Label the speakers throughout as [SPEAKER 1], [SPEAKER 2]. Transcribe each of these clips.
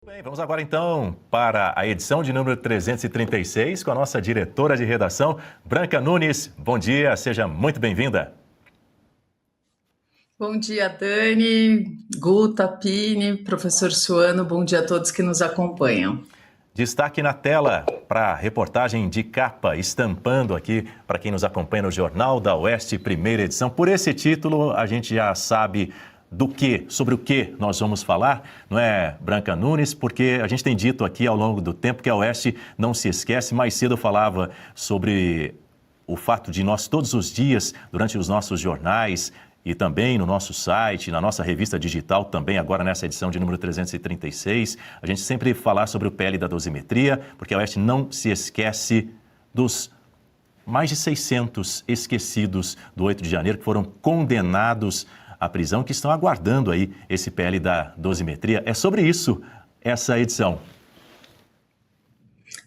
[SPEAKER 1] Bem, vamos agora então para a edição de número 336 com a nossa diretora de redação, Branca Nunes. Bom dia, seja muito bem-vinda.
[SPEAKER 2] Bom dia, Dani, Guta, Pini, professor Suano, bom dia a todos que nos acompanham.
[SPEAKER 1] Destaque na tela para a reportagem de capa, estampando aqui para quem nos acompanha no Jornal da Oeste, primeira edição. Por esse título, a gente já sabe sobre o que nós vamos falar, não é, Branca Nunes? Porque a gente tem dito aqui ao longo do tempo que a Oeste não se esquece. Mais cedo eu falava sobre o fato de nós todos os dias, durante os nossos jornais e também no nosso site, na nossa revista digital, também agora nessa edição de número 336, a gente sempre falar sobre o PL da dosimetria, porque a Oeste não se esquece dos mais de 600 esquecidos do 8 de janeiro que foram condenados à prisão, que estão aguardando aí esse PL da dosimetria. É sobre isso essa edição.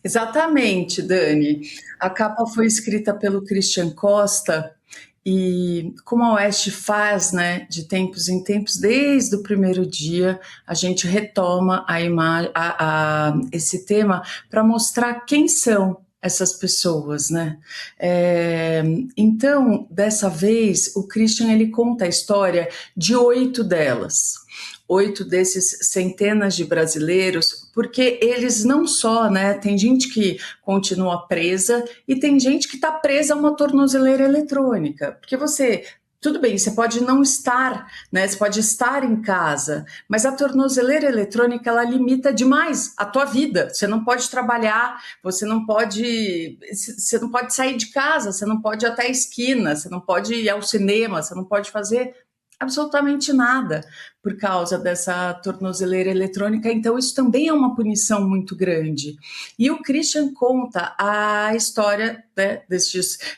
[SPEAKER 2] Exatamente, Dani. A capa foi escrita pelo Christian Costa e como a Oeste faz, né, de tempos em tempos, desde o primeiro dia, a gente retoma esse tema para mostrar quem são essas pessoas, né? Então, dessa vez, o Christian ele conta a história de 8 delas. 8 desses centenas de brasileiros, porque eles não só, né, tem gente que continua presa e tem gente que está presa a uma tornozeleira eletrônica, porque tudo bem, você pode não estar, né? Você pode estar em casa, mas a tornozeleira eletrônica ela limita demais a tua vida. Você não pode trabalhar, você não pode sair de casa, você não pode ir até a esquina, você não pode ir ao cinema, você não pode fazer absolutamente nada por causa dessa tornozeleira eletrônica, então isso também é uma punição muito grande. E o Christian conta a história, né,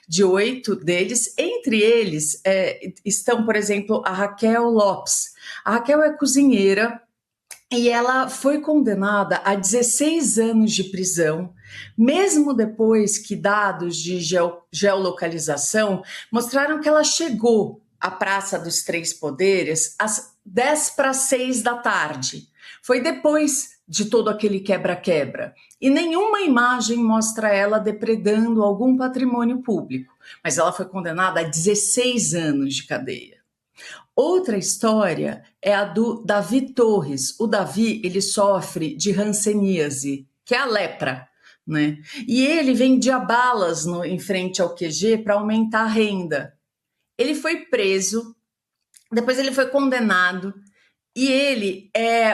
[SPEAKER 2] de 8 deles, entre eles estão, por exemplo, a Raquel Lopes. A Raquel é cozinheira e ela foi condenada a 16 anos de prisão, mesmo depois que dados de geolocalização mostraram que ela chegou a Praça dos Três Poderes às 5:50 da tarde. Foi depois de todo aquele quebra-quebra. E nenhuma imagem mostra ela depredando algum patrimônio público. Mas ela foi condenada a 16 anos de cadeia. Outra história é a do Davi Torres. O Davi, ele sofre de hanseníase, que é a lepra, né? E ele vendia balas em frente ao QG para aumentar a renda. Ele foi preso, depois ele foi condenado, e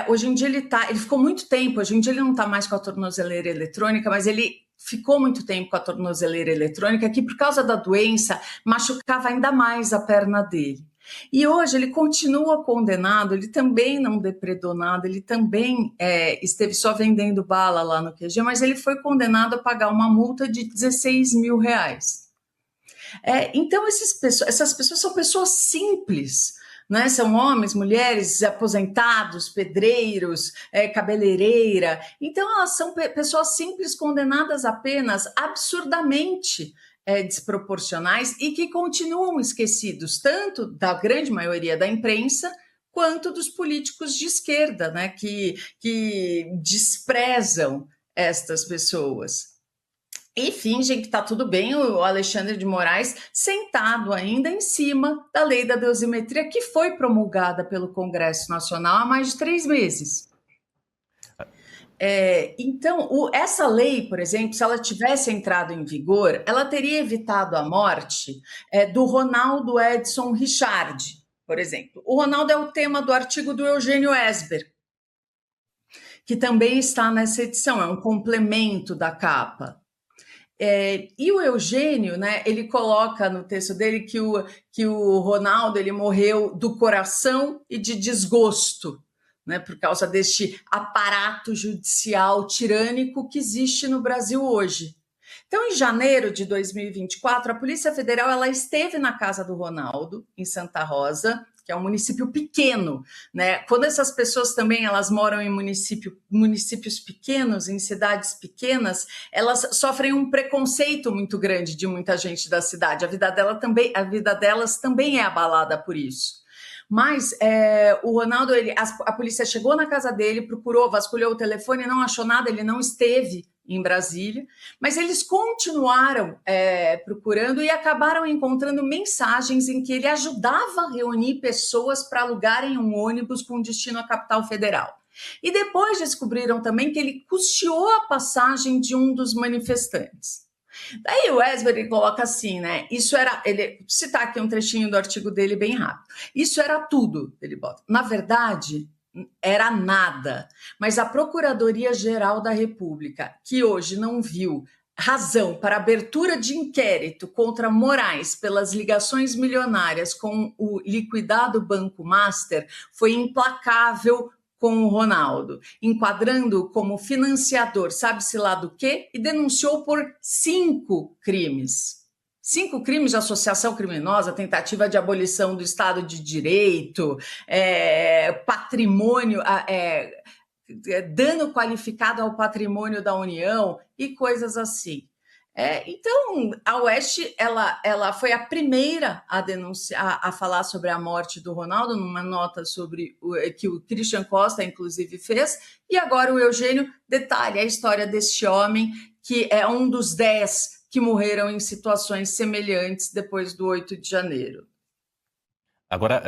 [SPEAKER 2] hoje em dia ele ficou muito tempo, hoje em dia ele não está mais com a tornozeleira eletrônica, mas ele ficou muito tempo com a tornozeleira eletrônica, que por causa da doença machucava ainda mais a perna dele. E hoje ele continua condenado, ele também não depredou nada, ele também esteve só vendendo bala lá no QG, mas ele foi condenado a pagar uma multa de R$16.000. Então, essas pessoas são pessoas simples, né? São homens, mulheres, aposentados, pedreiros, cabeleireira. Então, elas são pessoas simples condenadas a penas absurdamente desproporcionais e que continuam esquecidos, tanto da grande maioria da imprensa, quanto dos políticos de esquerda, né? Que desprezam estas pessoas. E fingem que está tudo bem, o Alexandre de Moraes sentado ainda em cima da lei da dosimetria que foi promulgada pelo Congresso Nacional há mais de 3 meses. Então, essa lei, por exemplo, se ela tivesse entrado em vigor, ela teria evitado a morte do Ronaldo Edson Richard, por exemplo. O Ronaldo é o tema do artigo do Eugênio Esber, que também está nessa edição, é um complemento da capa. E o Eugênio, né, ele coloca no texto dele que o Ronaldo ele morreu do coração e de desgosto, né, por causa deste aparato judicial tirânico que existe no Brasil hoje. Então, em janeiro de 2024, a Polícia Federal ela esteve na casa do Ronaldo, em Santa Rosa, que é um município pequeno, né? Quando essas pessoas também elas moram em municípios pequenos, em cidades pequenas, elas sofrem um preconceito muito grande de muita gente da cidade. A vida delas também é abalada por isso. Mas o Ronaldo, a polícia chegou na casa dele, procurou, vasculhou o telefone, não achou nada, ele não esteve em Brasília, mas eles continuaram procurando e acabaram encontrando mensagens em que ele ajudava a reunir pessoas para alugarem um ônibus com destino à capital federal. E depois descobriram também que ele custeou a passagem de um dos manifestantes. Daí o Esber coloca assim, né? Isso era. Ele citar aqui um trechinho do artigo dele bem rápido. Isso era tudo, ele bota. Na verdade, era nada. Mas a Procuradoria-Geral da República, que hoje não viu razão para abertura de inquérito contra Moraes pelas ligações milionárias com o liquidado Banco Master, foi implacável com o Ronaldo, enquadrando-o como financiador, sabe-se lá do quê, e denunciou por 5 crimes. 5 crimes de associação criminosa, tentativa de abolição do Estado de Direito, patrimônio, dano qualificado ao patrimônio da União e coisas assim. Então, a Oeste ela foi a primeira a denunciar, a falar sobre a morte do Ronaldo, numa nota que o Christian Costa, inclusive, fez, e agora o Eugênio detalha a história deste homem, que é um dos 10 que morreram em situações semelhantes depois do 8 de janeiro.
[SPEAKER 1] Agora,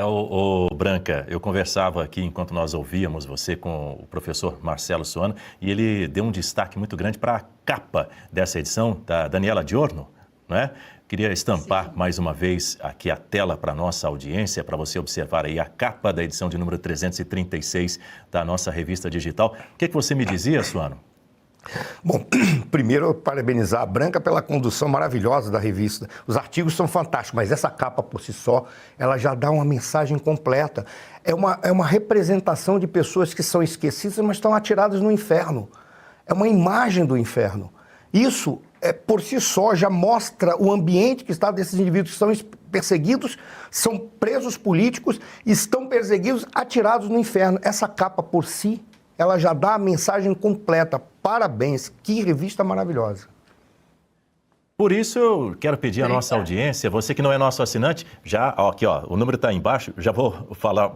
[SPEAKER 1] Branca, eu conversava aqui enquanto nós ouvíamos você com o professor Marcelo Soano e ele deu um destaque muito grande para a capa dessa edição da Daniela Diorno, não é? Queria estampar Sim. mais uma vez aqui a tela para a nossa audiência, para você observar aí a capa da edição de número 336 da nossa revista digital. O que você me dizia, Soano?
[SPEAKER 3] Bom, primeiro parabenizar a Branca pela condução maravilhosa da revista. Os artigos são fantásticos, mas essa capa por si só, ela já dá uma mensagem completa. É uma representação de pessoas que são esquecidas, mas estão atiradas no inferno. É uma imagem do inferno. Isso, por si só, já mostra o ambiente que está desses indivíduos que são perseguidos, são presos políticos, estão perseguidos, atirados no inferno. Essa capa por si, ela já dá a mensagem completa. Parabéns, que revista maravilhosa.
[SPEAKER 1] Por isso, eu quero pedir à nossa audiência, você que não é nosso assinante, aqui ó, o número está embaixo, já vou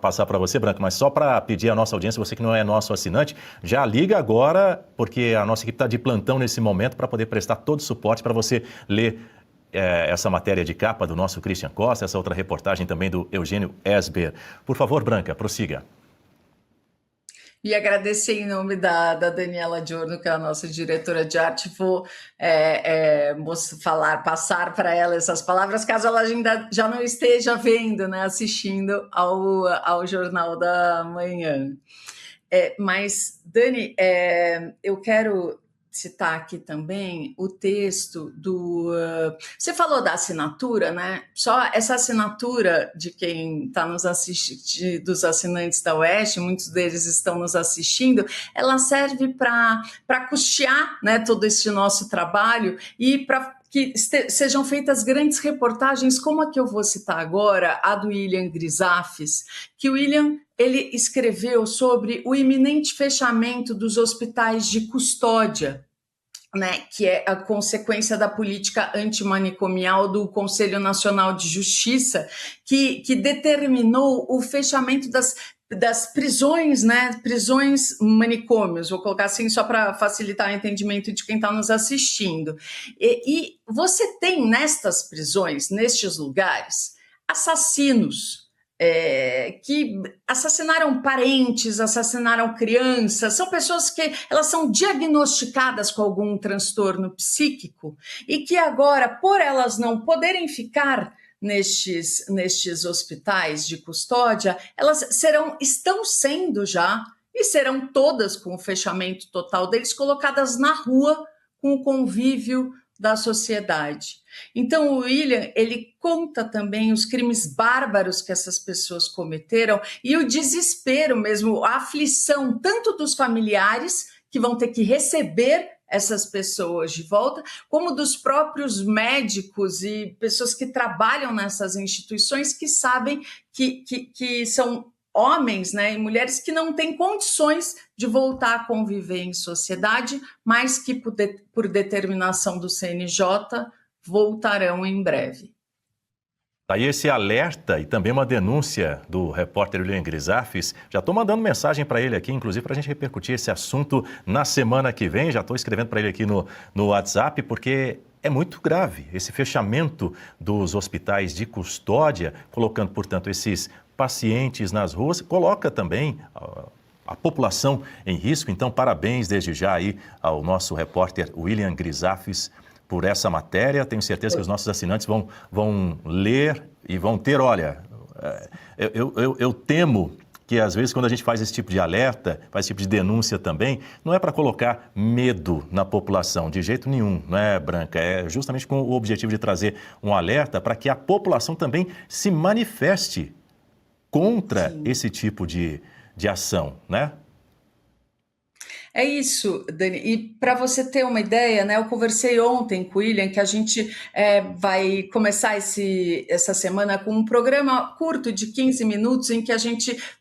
[SPEAKER 1] passar para você, Branco, mas só para pedir à nossa audiência, você que não é nosso assinante, já liga agora, porque a nossa equipe está de plantão nesse momento para poder prestar todo o suporte para você ler essa matéria de capa do nosso Christian Costa, essa outra reportagem também do Eugênio Esber. Por favor, Branca, prossiga.
[SPEAKER 2] E agradecer em nome da Daniela Diorno, que é a nossa diretora de arte, vou passar para ela essas palavras, caso ela ainda já não esteja vendo, né, assistindo ao Jornal da Manhã. Mas, Dani, eu quero citar aqui também o texto você falou da assinatura, né? Só essa assinatura de quem está nos assistindo, dos assinantes da Oeste, muitos deles estão nos assistindo, ela serve para custear, né, todo esse nosso trabalho e para que sejam feitas grandes reportagens, como a que eu vou citar agora, a do William Grisafes, que o William ele escreveu sobre o iminente fechamento dos hospitais de custódia, né, que é a consequência da política antimanicomial do Conselho Nacional de Justiça, que determinou o fechamento das prisões, né, prisões manicômios, vou colocar assim só para facilitar o entendimento de quem está nos assistindo. E você tem nestas prisões, nestes lugares, assassinos, que assassinaram parentes, assassinaram crianças, são pessoas que elas são diagnosticadas com algum transtorno psíquico e que agora, por elas não poderem ficar nestes hospitais de custódia, elas estão sendo já, e serão todas com o fechamento total deles, colocadas na rua com o convívio da sociedade. Então, o William, ele conta também os crimes bárbaros que essas pessoas cometeram e o desespero mesmo, a aflição tanto dos familiares que vão ter que receber essas pessoas de volta, como dos próprios médicos e pessoas que trabalham nessas instituições que sabem que são homens, né, e mulheres que não têm condições de voltar a conviver em sociedade, mas que por determinação do CNJ voltarão em breve.
[SPEAKER 1] Tá aí esse alerta e também uma denúncia do repórter William Grisafis. Já estou mandando mensagem para ele aqui, inclusive, para a gente repercutir esse assunto na semana que vem. Já estou escrevendo para ele aqui no WhatsApp, porque é muito grave esse fechamento dos hospitais de custódia, colocando, portanto, esses pacientes nas ruas, coloca também a população em risco. Então, parabéns desde já aí ao nosso repórter William Grisafis por essa matéria. Tenho certeza que os nossos assinantes vão ler e vão ter, olha, eu temo que às vezes quando a gente faz esse tipo de alerta, faz esse tipo de denúncia também, não é para colocar medo na população, de jeito nenhum, não é, Branca? É justamente com o objetivo de trazer um alerta para que a população também se manifeste contra esse tipo de ação, né?
[SPEAKER 2] É isso, Dani. E para você ter uma ideia, né, eu conversei ontem com o William que a gente vai começar essa semana com um programa curto de 15 minutos em que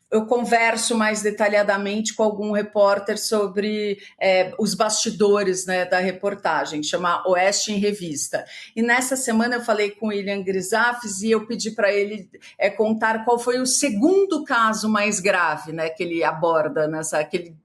[SPEAKER 2] eu converso mais detalhadamente com algum repórter sobre os bastidores, né, da reportagem, chama Oeste em Revista. E nessa semana eu falei com o William Grisafis e eu pedi para ele contar qual foi o segundo caso mais grave, né, que ele aborda que ele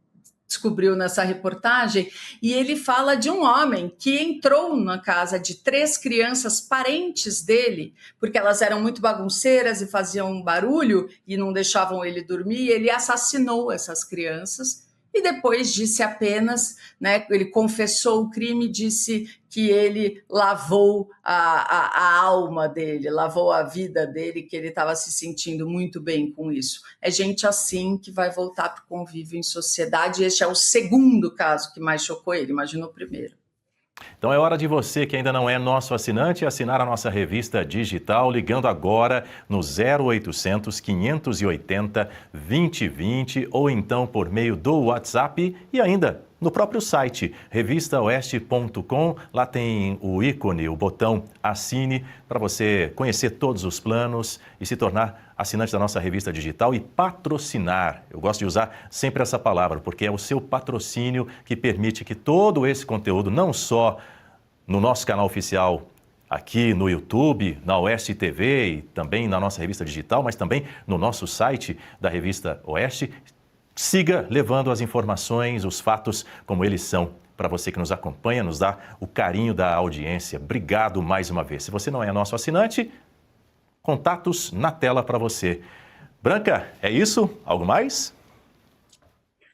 [SPEAKER 2] descobriu nessa reportagem, e ele fala de um homem que entrou na casa de 3 crianças parentes dele, porque elas eram muito bagunceiras e faziam barulho e não deixavam ele dormir, e ele assassinou essas crianças. E depois disse apenas, né, ele confessou o crime, disse que ele lavou a alma dele, lavou a vida dele, que ele estava se sentindo muito bem com isso. É gente assim que vai voltar para o convívio em sociedade. Este é o segundo caso que mais chocou ele, imagina o primeiro.
[SPEAKER 1] Então é hora de você que ainda não é nosso assinante assinar a nossa revista digital ligando agora no 0800 580 2020 ou então por meio do WhatsApp e ainda no próprio site revistaoeste.com. Lá tem o ícone, o botão assine para você conhecer todos os planos e se tornar assinante da nossa revista digital e patrocinar. Eu gosto de usar sempre essa palavra, porque é o seu patrocínio que permite que todo esse conteúdo, não só no nosso canal oficial aqui no YouTube, na Oeste TV e também na nossa revista digital, mas também no nosso site da Revista Oeste, siga levando as informações, os fatos como eles são para você que nos acompanha, nos dá o carinho da audiência. Obrigado mais uma vez. Se você não é nosso assinante, contatos na tela para você. Branca, é isso? Algo mais?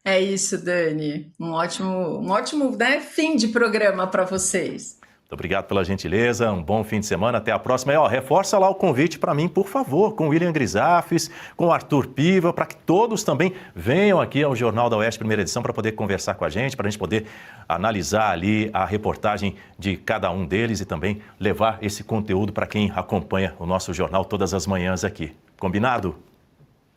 [SPEAKER 2] É isso, Dani. Um ótimo, né, fim de programa para vocês.
[SPEAKER 1] Muito obrigado pela gentileza, um bom fim de semana, até a próxima. E reforça lá o convite para mim, por favor, com o William Grisafis, com o Arthur Piva, para que todos também venham aqui ao Jornal da Oeste, primeira edição, para poder conversar com a gente poder analisar ali a reportagem de cada um deles e também levar esse conteúdo para quem acompanha o nosso jornal todas as manhãs aqui. Combinado?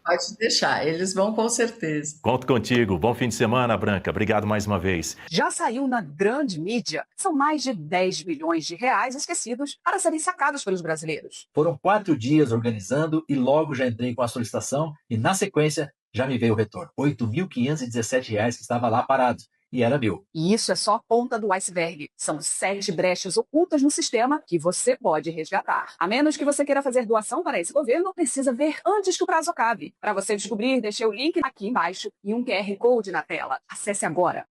[SPEAKER 2] Pode deixar, eles vão com certeza.
[SPEAKER 1] Conto contigo. Bom fim de semana, Branca. Obrigado mais uma vez.
[SPEAKER 4] Já saiu na grande mídia. São mais de 10 bilhões de reais esquecidos para serem sacados pelos brasileiros.
[SPEAKER 5] Foram 4 dias organizando e logo já entrei com a solicitação e, na sequência, já me veio o retorno. R$ 8.517 que estava lá parado. E era meu.
[SPEAKER 4] E isso é só a ponta do iceberg. São 7 brechas ocultas no sistema que você pode resgatar. A menos que você queira fazer doação para esse governo, precisa ver antes que o prazo acabe. Para você descobrir, deixei o link aqui embaixo e um QR Code na tela. Acesse agora.